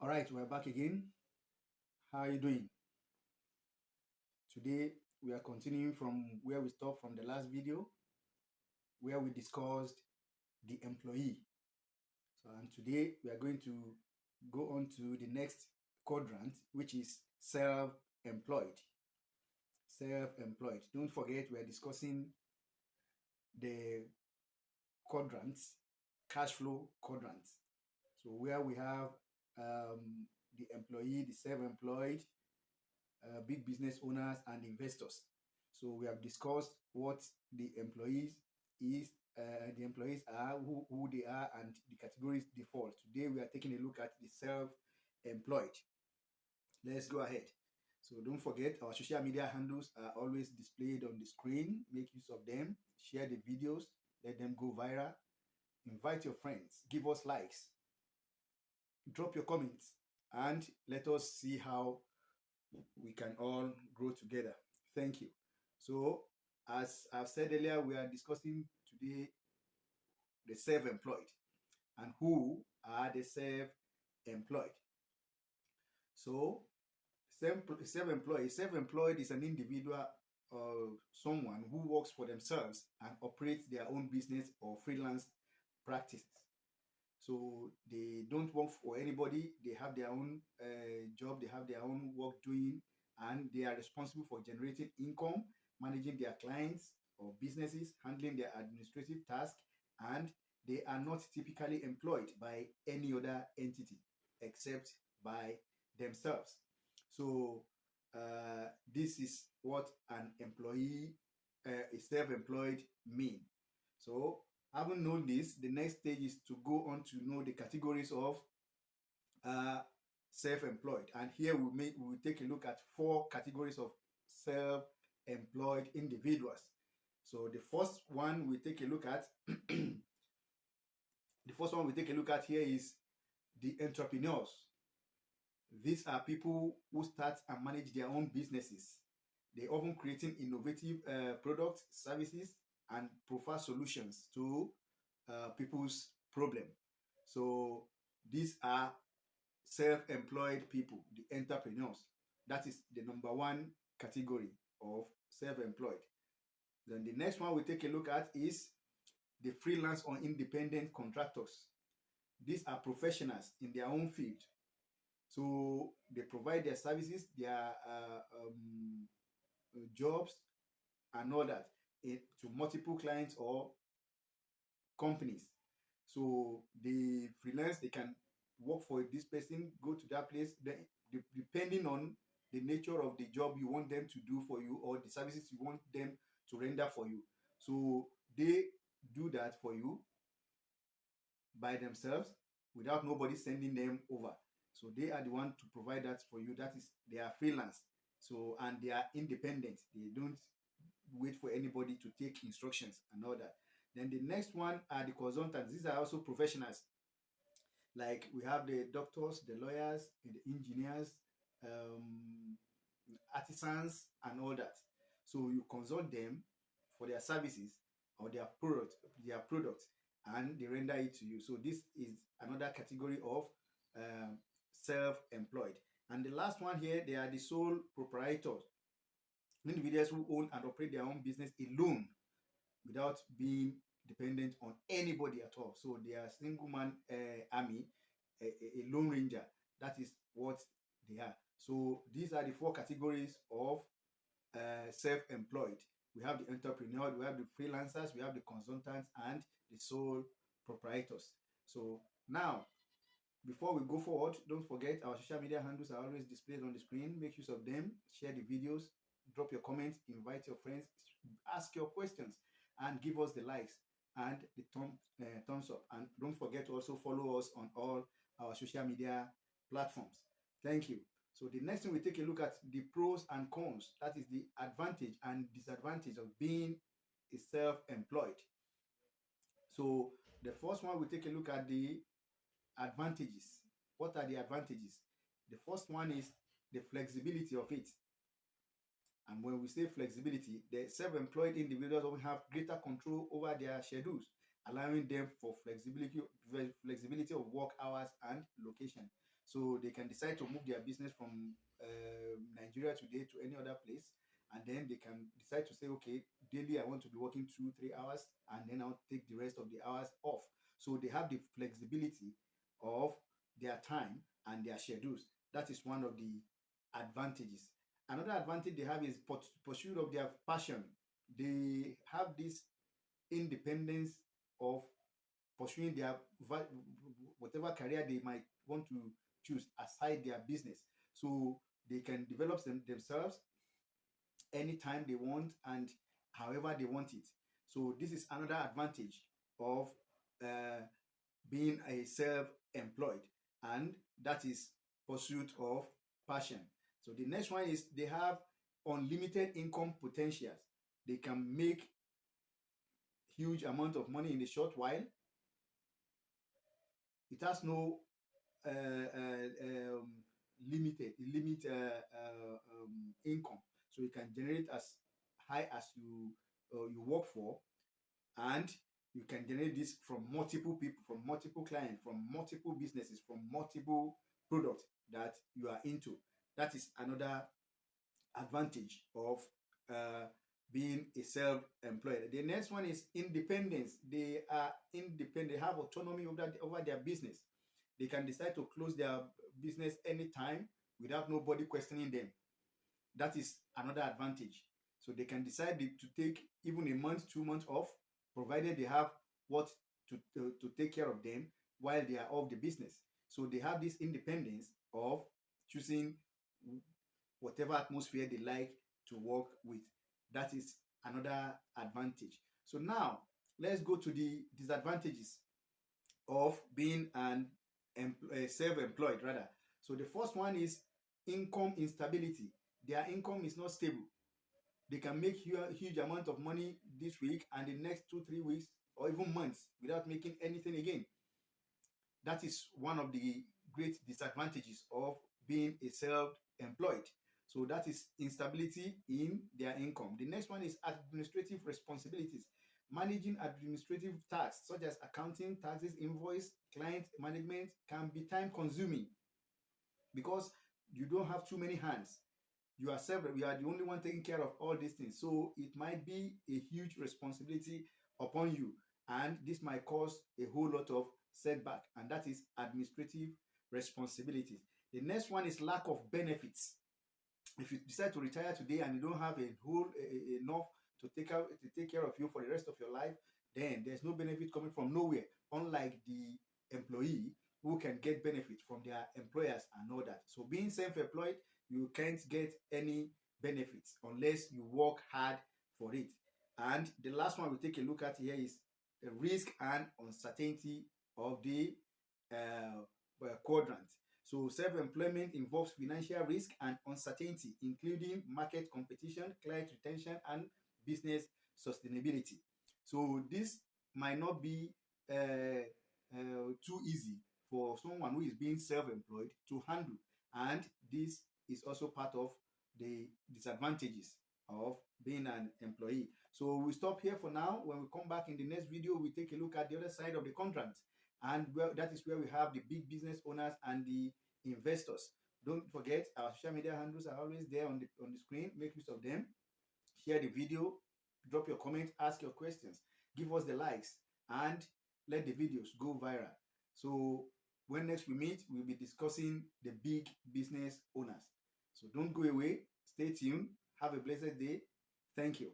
All right, we're back again. How are you doing? Today, we are continuing from where we stopped from the last video, where we discussed the employee. So, and today we are going to go on to the next quadrant, which is self-employed. Self-employed. Don't forget, we are discussing the quadrants, cash flow quadrants. So, where we have the employee, the self-employed, big business owners and investors. So we have discussed what the employees the employees are, who they are, and the categories they fall. Today we are taking a look at the self-employed. Let's go ahead. So don't forget our social media handles are always displayed on the screen. Make use of them. Share the videos. Let them go viral. Invite your friends. Give us likes. Drop your comments. And let us see how we can all grow together. Thank you. So, as I've said earlier, we are discussing today the self-employed and who are the self-employed. So, self-employed is an individual or someone who works for themselves and operates their own business or freelance practices. So they don't work for anybody. They have their own job. They have their own work doing, and they are responsible for generating income, managing their clients or businesses, handling their administrative tasks, and they are not typically employed by any other entity except by themselves. So this is what an employee, a self-employed mean. So having known this, the next stage is to go on to know the categories of uh, self-employed. And here we will take a look at four categories of self-employed individuals. So the first one we take a look at, the first one we take a look at here is the entrepreneurs. These are people who start and manage their own businesses. They often creating innovative products, services, and provide solutions to people's problem. So these are self-employed people, the entrepreneurs. That is the number one category of self-employed. Then the next one we take a look at is the freelance or independent contractors. These are professionals in their own field. So they provide their services, their jobs, and all that to multiple clients or companies. So they freelance, they can work for this person, go to that place, depending on the nature of the job you want them to do for you or the services you want them to render for you. So they do that for you by themselves without nobody sending them over. So they are the one to provide that for you. That is, they are freelance. So, and they are independent. They don't wait for anybody to take instructions and all that. Then the next one are the consultants. These are also professionals. Like we have the doctors, the lawyers, the engineers, um, artisans, and all that. So you consult them for their services or their product, and they render it to you. So this is another category of self-employed. And the last one here, they are the sole proprietors, individuals who own and operate their own business alone without being dependent on anybody at all. So they are single man army, a lone ranger. That is what they are. So these are the four categories of self-employed. We have the entrepreneur, we have the freelancers, we have the consultants, and the sole proprietors. So now, before we go forward, don't forget our social media handles are always displayed on the screen. Make use of them, share the videos, drop your comments, invite your friends, ask your questions, and give us the likes and the thumbs up. And don't forget to also follow us on all our social media platforms. Thank you. So the next thing we take a look at the pros and cons. That is the advantage and disadvantage of being a self-employed. So the first one we take a look at the advantages. What are the advantages? The first one is the flexibility of it. And when we say flexibility, the self-employed individuals often have greater control over their schedules allowing them for flexibility of work hours and location. So they can decide to move their business from Nigeria today to any other place, and then they can decide to say, okay, daily I want to be working 2 3 hours, and then I'll take the rest of the hours off. So they have the flexibility of their time and their schedules. That is one of the advantages. Another advantage they have is pursuit of their passion. They have this independence of pursuing their whatever career they might want to choose aside their business. So they can develop themselves anytime they want and however they want it. So this is another advantage of uh, being a self-employed, and that is pursuit of passion. So the next one is they have unlimited income potentials. They can make huge amount of money in a short while. It has no limit income, so you can generate as high as you work for, and you can generate this from multiple people, from multiple clients, from multiple businesses, from multiple products that you are into. That is another advantage of uh, being a self-employed. The next one is independence. They are independent. They have autonomy over their business. They can decide to close their business anytime without nobody questioning them. That is another advantage. So they can decide to take even a month, 2 months off, provided they have what to take care of them while they are off the business. So they have this independence of choosing whatever atmosphere they like to work with. That is another advantage. So now let's go to the disadvantages of being self-employed rather. So the first one is income instability. Their income is not stable. They can make huge amount of money this week and the next 2 3 weeks or even months without making anything again. That is one of the great disadvantages of being a self-employed. So that is instability in their income. The next one is administrative responsibilities. Managing administrative tasks such as accounting, taxes, invoice, client management can be time consuming because you don't have too many hands. You are several, you are the only one taking care of all these things. So it might be a huge responsibility upon you, and this might cause a whole lot of setback, and that is administrative responsibilities. The next one is lack of benefits. If you decide to retire today and you don't have enough to take care of you for the rest of your life, then there's no benefit coming from nowhere. Unlike the employee who can get benefits from their employers and all that. So being self-employed, you can't get any benefits unless you work hard for it. And the last one we take a look at here is the risk and uncertainty of the quadrant. So self-employment involves financial risk and uncertainty, including market competition, client retention, and business sustainability. So this might not be too easy for someone who is being self-employed to handle, and this is also part of the disadvantages of being an employee. So we stop here for now. When we come back in the next video, we take a look at the other side of the contract, and that is where we have the big business owners and the investors. Don't forget, our social media handles are always there on the screen. Make use of them. Share the video, drop your comments, ask your questions, give us the likes, and let the videos go viral. So when next we meet, we'll be discussing the big business owners. So don't go away. Stay tuned. Have a blessed day. Thank you.